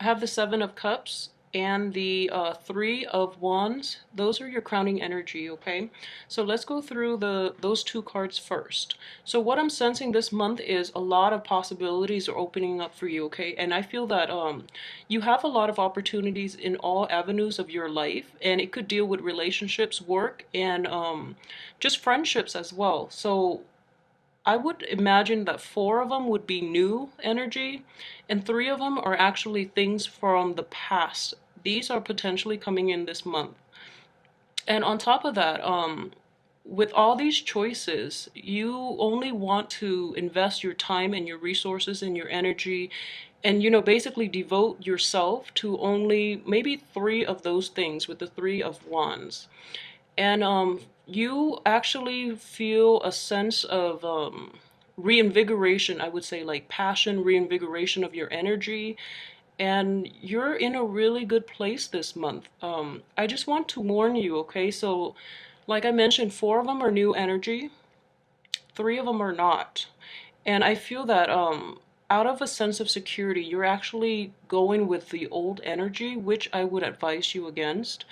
I have the Seven of Cups and the Three of Wands. Those are your crowning energy, okay? So let's go through those two cards first. So what I'm sensing this month is a lot of possibilities are opening up for you, okay? And I feel that you have a lot of opportunities in all avenues of your life, and it could deal with relationships, work, and just friendships as well. So I would imagine that four of them would be new energy, and three of them are actually things from the past. These are potentially coming in this month. And on top of that, with all these choices, you only want to invest your time and your resources and your energy and, basically devote yourself to only maybe three of those things with the Three of Wands. And you actually feel a sense of reinvigoration, I would say, like passion, reinvigoration of your energy, and you're in a really good place this month. I just want to warn you, okay? So, like I mentioned, four of them are new energy, three of them are not. And I feel that out of a sense of security, you're actually going with the old energy, which I would advise you against.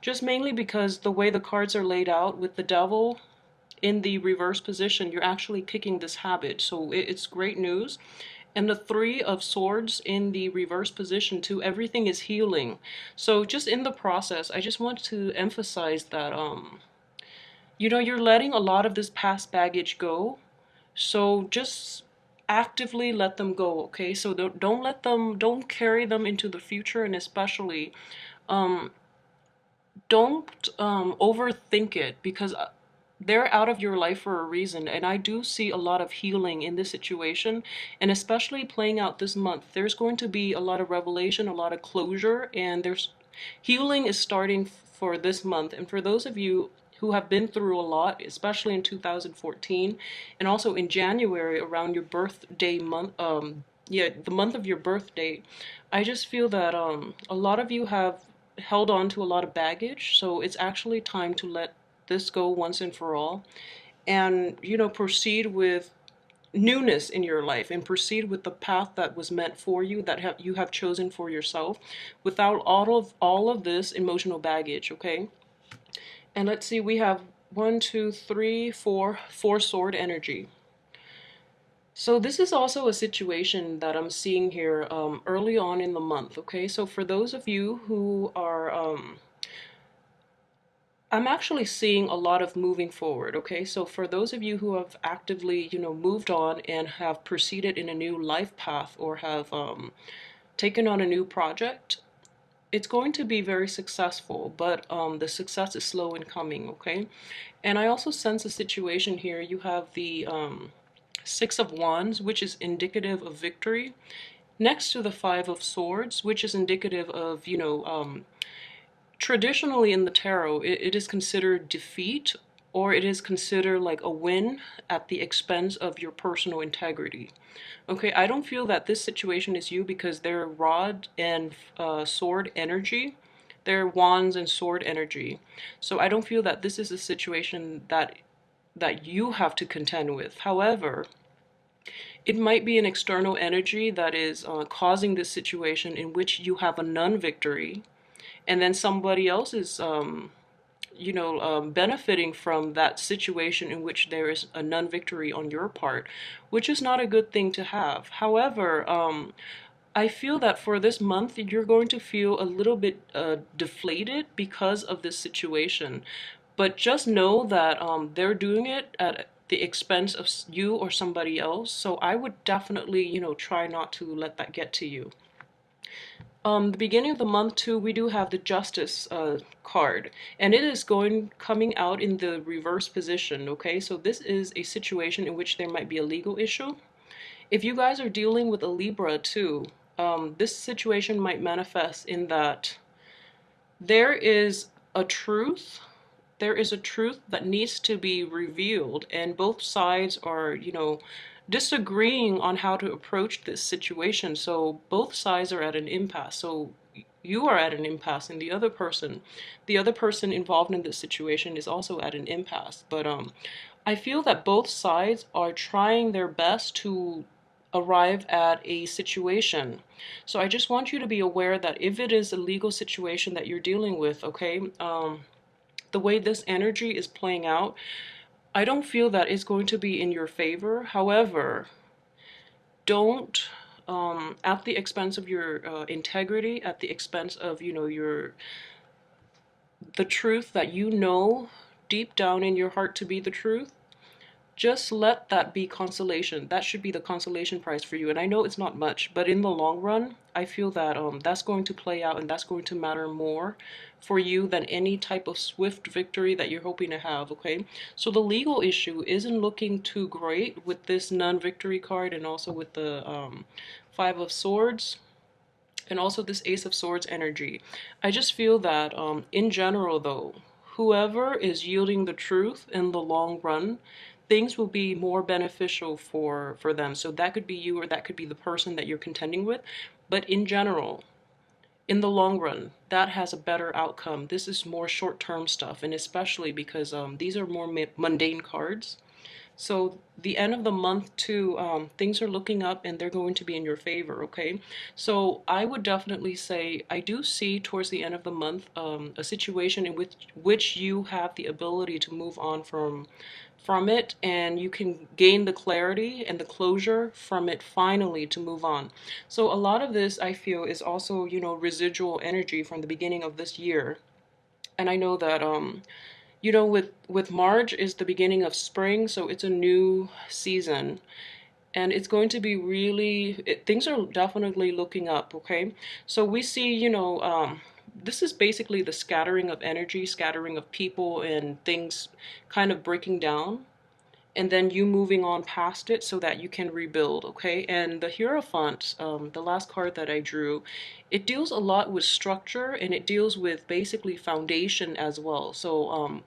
Just mainly because the way the cards are laid out with the devil in the reverse position, you're actually kicking this habit. So it's great news. And the Three of Swords in the reverse position too, everything is healing. So just in the process, I just want to emphasize that you're letting a lot of this past baggage go. So just actively let them go, okay? So don't carry them into the future, and especially um don't overthink it, because they're out of your life for a reason. And I do see a lot of healing in this situation, and especially playing out this month. There's going to be a lot of revelation, a lot of closure, and there's healing is starting for this month. And for those of you who have been through a lot, especially in 2014 and also in January around your birthday month, yeah, the month of your birthday, I just feel that a lot of you have held on to a lot of baggage. So it's actually time to let this go once and for all, and proceed with newness in your life, and proceed with the path that was meant for you, that you have chosen for yourself, without all of this emotional baggage, okay? And let's see, we have one, two, three, four sword energy. So this is also a situation that I'm seeing here early on in the month, okay? So for those of you who are I'm actually seeing a lot of moving forward, okay? So for those of you who have actively, moved on and have proceeded in a new life path, or have taken on a new project, it's going to be very successful, but the success is slow in coming, okay? And I also sense a situation here. You have the Six of Wands, which is indicative of victory, next to the Five of Swords, which is indicative of, traditionally in the tarot, it is considered defeat, or it is considered like a win at the expense of your personal integrity. Okay, I don't feel that this situation is you, because they're rod and sword energy. They're wands and sword energy. So I don't feel that this is a situation that you have to contend with. However, it might be an external energy that is causing this situation in which you have a non-victory, and then somebody else is benefiting from that situation in which there is a non-victory on your part, which is not a good thing to have. However, I feel that for this month, you're going to feel a little bit deflated because of this situation. But just know that they're doing it at the expense of you or somebody else. So I would definitely, try not to let that get to you. The beginning of the month too, we do have the Justice card, and it is coming out in the reverse position, okay? So this is a situation in which there might be a legal issue. If you guys are dealing with a Libra too, this situation might manifest in that there is a truth there is a truth that needs to be revealed, and both sides are, disagreeing on how to approach this situation. So both sides are at an impasse. So you are at an impasse, and the other person involved in this situation is also at an impasse. But I feel that both sides are trying their best to arrive at a situation. So I just want you to be aware that if it is a legal situation that you're dealing with, okay, the way this energy is playing out, I don't feel that it's going to be in your favor. However, don't at the expense of your integrity, at the expense of, you know, your the truth that you know deep down in your heart to be the truth, just let that be consolation. That should be the consolation prize for you. And I know it's not much, but in the long run, I feel that that's going to play out and that's going to matter more for you than any type of swift victory that you're hoping to have, okay? So the legal issue isn't looking too great with this non-victory card and also with the Five of Swords and also this Ace of Swords energy. I just feel that in general though, whoever is yielding the truth in the long run, things will be more beneficial for them. So that could be you or that could be the person that you're contending with. But in general, in the long run, that has a better outcome. This is more short-term stuff, and especially because these are more mundane cards. So the end of the month too, things are looking up and they're going to be in your favor, okay? So I would definitely say I do see towards the end of the month a situation in which you have the ability to move on from it, and you can gain the clarity and the closure from it finally to move on. So a lot of this I feel is also, you know, residual energy from the beginning of this year. And I know that you know, with March is the beginning of spring, so it's a new season, and it's going to be really things are definitely looking up, okay? So we see, you know, this is basically the scattering of energy, scattering of people and things kind of breaking down, and then you moving on past it so that you can rebuild, okay? And the Hierophant, the last card that I drew, it deals a lot with structure and it deals with basically foundation as well. So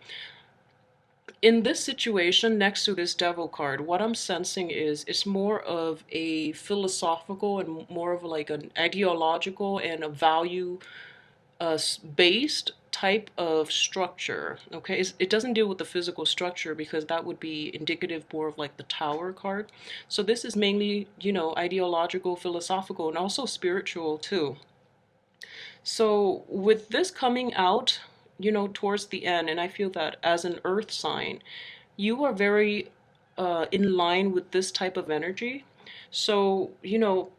in this situation next to this devil card, what I'm sensing is it's more of a philosophical and more of like an ideological and a value based type of structure. Okay, it doesn't deal with the physical structure because that would be indicative more of like the Tower card. So this is mainly, you know, ideological, philosophical, and also spiritual too. So with this coming out, you know, towards the end, and I feel that as an earth sign, you are very in line with this type of energy. So, you know,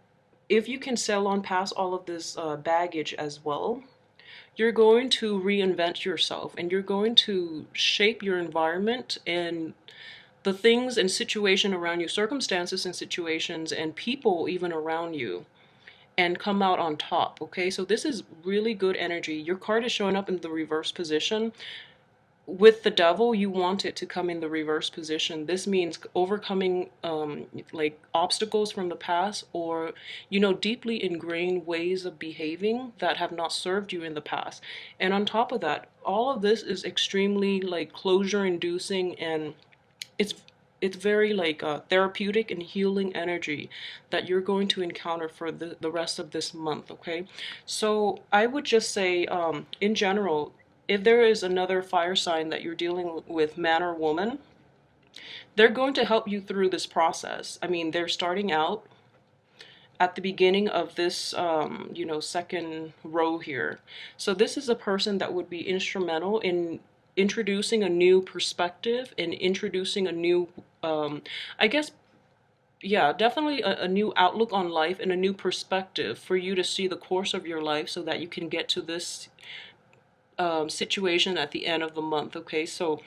if you can sail on past all of this baggage as well, you're going to reinvent yourself and you're going to shape your environment and the things and situation around you, circumstances and situations and people even around you, and come out on top, okay? So this is really good energy. Your card is showing up in the reverse position. With the devil, you want it to come in the reverse position. This means overcoming like obstacles from the past, or, you know, deeply ingrained ways of behaving that have not served you in the past. And on top of that, all of this is extremely like closure inducing, and it's it's very like therapeutic and healing energy that you're going to encounter for the rest of this month, okay? So I would just say in general, if there is another fire sign that you're dealing with, man or woman, they're going to help you through this process. I mean, they're starting out at the beginning of this, you know, second row here. So this is a person that would be instrumental in introducing a new perspective and introducing a new, I guess, yeah, definitely a new outlook on life and a new perspective for you to see the course of your life so that you can get to this situation at the end of the month, okay? So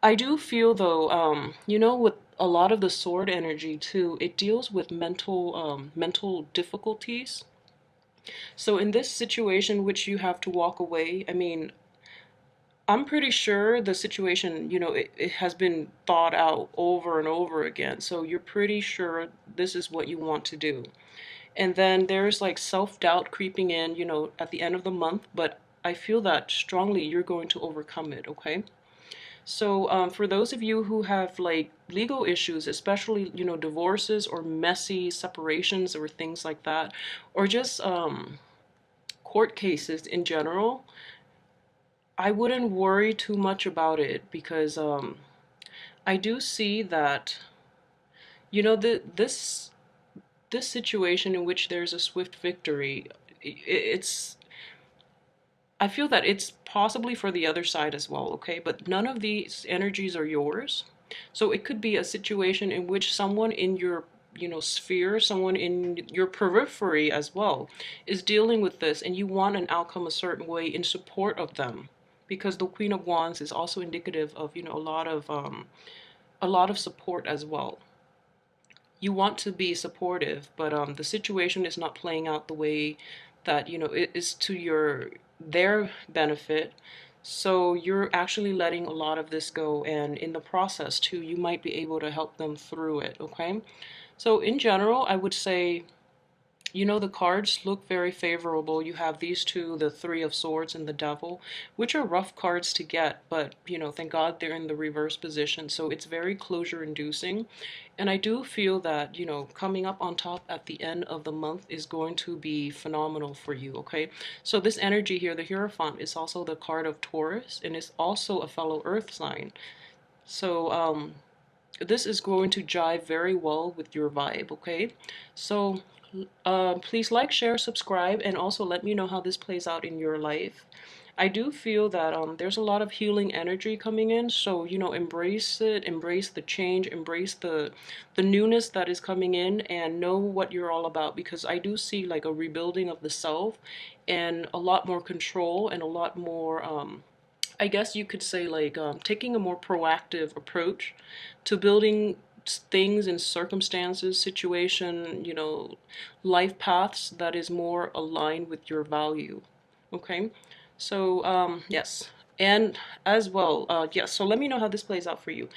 I do feel though, you know, with a lot of the sword energy too, it deals with mental difficulties. So in this situation, which you have to walk away, I mean, I'm pretty sure the situation, you know, it has been thought out over and over again. So you're pretty sure this is what you want to do. And then there's like self-doubt creeping in, you know, at the end of the month, but I feel that strongly you're going to overcome it, okay? So for those of you who have like legal issues, especially, you know, divorces or messy separations or things like that, or just court cases in general, I wouldn't worry too much about it because I do see that, you know, this this situation in which there's a swift victory, it's, I feel that it's possibly for the other side as well, okay? But none of these energies are yours. So it could be a situation in which someone in your, sphere, someone in your periphery as well, is dealing with this, and you want an outcome a certain way in support of them. Because the Queen of Wands is also indicative of, a lot of support as well. You want to be supportive, but the situation is not playing out the way that it is to their benefit. So you're actually letting a lot of this go, and in the process too, you might be able to help them through it. Okay, so in general, I would say, the cards look very favorable. You have these two, the Three of Swords and the Devil, which are rough cards to get, but, thank God they're in the reverse position. So it's very closure inducing. And I do feel that, coming up on top at the end of the month is going to be phenomenal for you, okay? So this energy here, the Hierophant, is also the card of Taurus, and it's also a fellow earth sign. So, this is going to jive very well with your vibe, okay? So please like, share, subscribe, and also let me know how this plays out in your life. I do feel that there's a lot of healing energy coming in, so embrace it, embrace the change, embrace the newness that is coming in, and know what you're all about, because I do see like a rebuilding of the self and a lot more control and a lot more I guess you could say like taking a more proactive approach to building things and circumstances, situation, life paths that is more aligned with your value. Okay, so yes, and as well, yes. So let me know how this plays out for you.